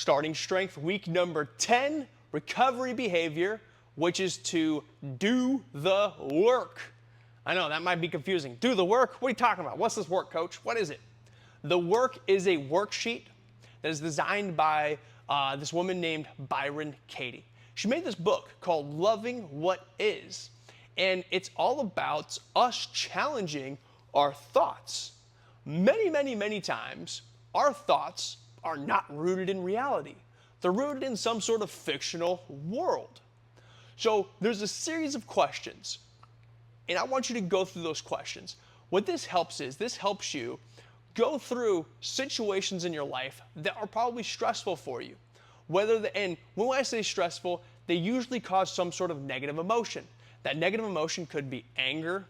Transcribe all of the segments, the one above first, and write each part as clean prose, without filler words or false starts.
Starting strength week number 10, recovery behavior, which is to do the work. I know that might be confusing. Do the work? What are you talking about? What's this work, coach? What is it? The work is a worksheet that is designed by this woman named Byron Katie. She made this book called Loving What Is, and it's all about us challenging our thoughts. Many times, our thoughts are not rooted in reality. They're rooted in some sort of fictional world. So there's a series of questions, and I want you to go through those questions. What this helps you go through situations in your life that are probably stressful for you. And when I say stressful, they usually cause some sort of negative emotion. That negative emotion could be anger,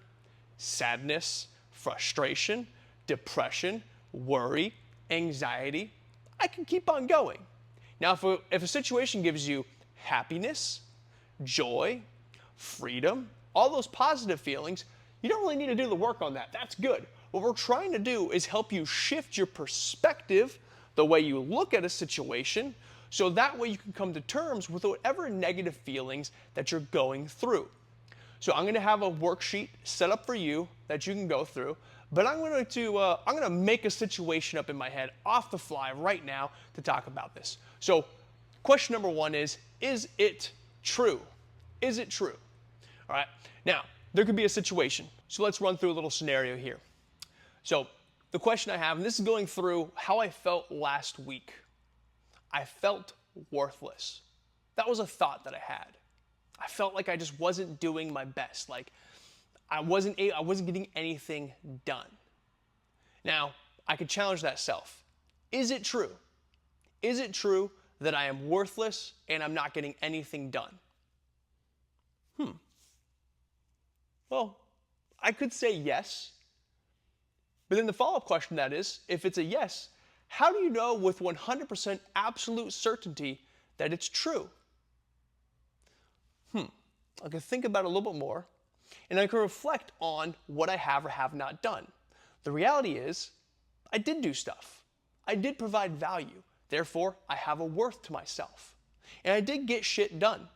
sadness, frustration, depression, worry, anxiety. I can keep on going. Now, if a situation gives you happiness, joy, freedom, all those positive feelings, you don't really need to do the work on that. That's good. What we're trying to do is help you shift your perspective, the way you look at a situation, so that way you can come to terms with whatever negative feelings that you're going through. So I'm going to have a worksheet set up for you that you can go through, but I'm going to make a situation up in my head off the fly right now to talk about this. So question number 1 is it true? Is it true? All right. Now, there could be a situation. So let's run through a little scenario here. So the question I have, and this is going through how I felt last week. I felt worthless. That was a thought that I had. I felt like I just wasn't doing my best. Like I wasn't getting anything done. Now, I could challenge that self. Is it true? Is it true that I am worthless and I'm not getting anything done? Well, I could say yes. But then the follow-up question that is, if it's a yes, how do you know with 100% absolute certainty that it's true? I can think about it a little bit more, and I can reflect on what I have or have not done. The reality is, I did do stuff. I did provide value. Therefore, I have a worth to myself. And I did get shit done.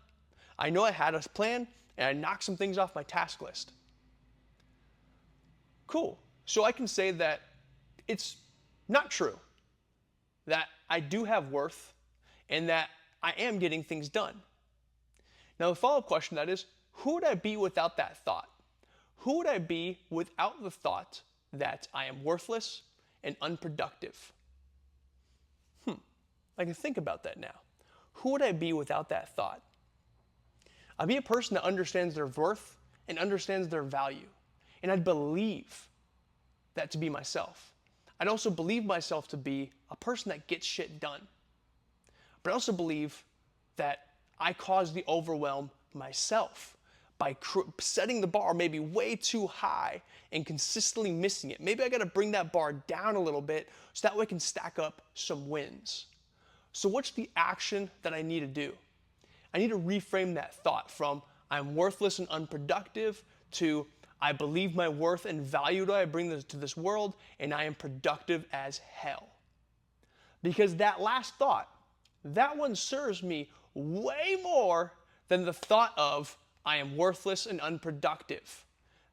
I know I had a plan, and I knocked some things off my task list. Cool. So I can say that it's not true, that I do have worth, and that I am getting things done. Now the follow-up question that is, who would I be without that thought? Who would I be without the thought that I am worthless and unproductive? I can think about that now. Who would I be without that thought? I'd be a person that understands their worth and understands their value. And I'd believe that to be myself. I'd also believe myself to be a person that gets shit done. But I also believe that I cause the overwhelm myself by setting the bar maybe way too high and consistently missing it. Maybe I got to bring that bar down a little bit so that way I can stack up some wins. So what's the action that I need to do? I need to reframe that thought from I'm worthless and unproductive to I believe my worth and value that I bring to this world, and I am productive as hell. Because that last thought, that one serves me way more than the thought of I am worthless and unproductive.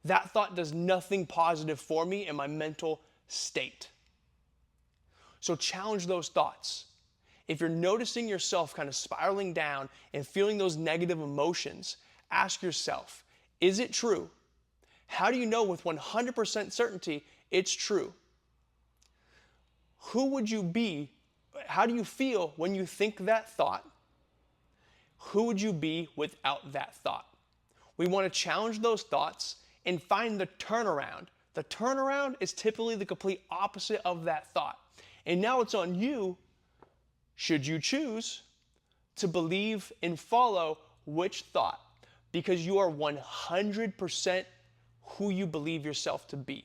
That thought does nothing positive for me in my mental state. So challenge those thoughts. If you're noticing yourself kind of spiraling down and feeling those negative emotions, ask yourself, is it true? How do you know with 100% certainty it's true? Who would you be? How do you feel when you think that thought? Who would you be without that thought? We want to challenge those thoughts and find the turnaround. The turnaround is typically the complete opposite of that thought. And now it's on you, should you choose, to believe and follow which thought, because you are 100% who you believe yourself to be.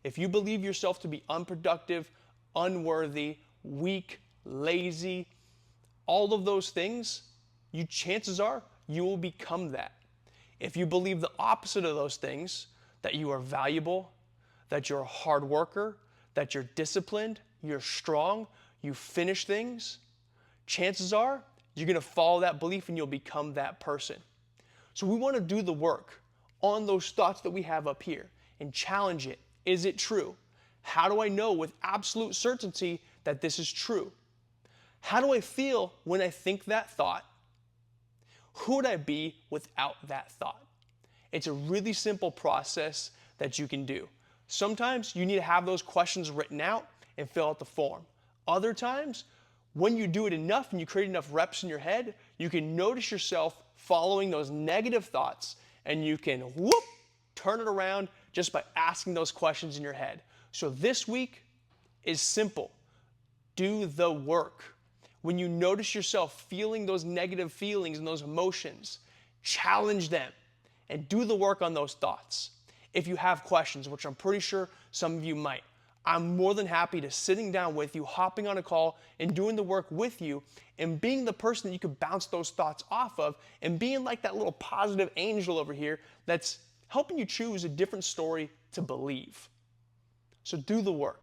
If you believe yourself to be unproductive, unworthy, weak, lazy, all of those things, chances are you will become that. If you believe the opposite of those things, that you are valuable, that you're a hard worker, that you're disciplined, you're strong, you finish things, chances are you're going to follow that belief and you'll become that person. So we want to do the work on those thoughts that we have up here and challenge it. Is it true? How do I know with absolute certainty that this is true? How do I feel when I think that thought? Who would I be without that thought? It's a really simple process that you can do. Sometimes you need to have those questions written out and fill out the form. Other times, when you do it enough and you create enough reps in your head, you can notice yourself following those negative thoughts and you can turn it around just by asking those questions in your head. So this week is simple. Do the work. When you notice yourself feeling those negative feelings and those emotions, challenge them and do the work on those thoughts. If you have questions, which I'm pretty sure some of you might, I'm more than happy to sitting down with you, hopping on a call, and doing the work with you, and being the person that you could bounce those thoughts off of, and being like that little positive angel over here that's helping you choose a different story to believe. So do the work.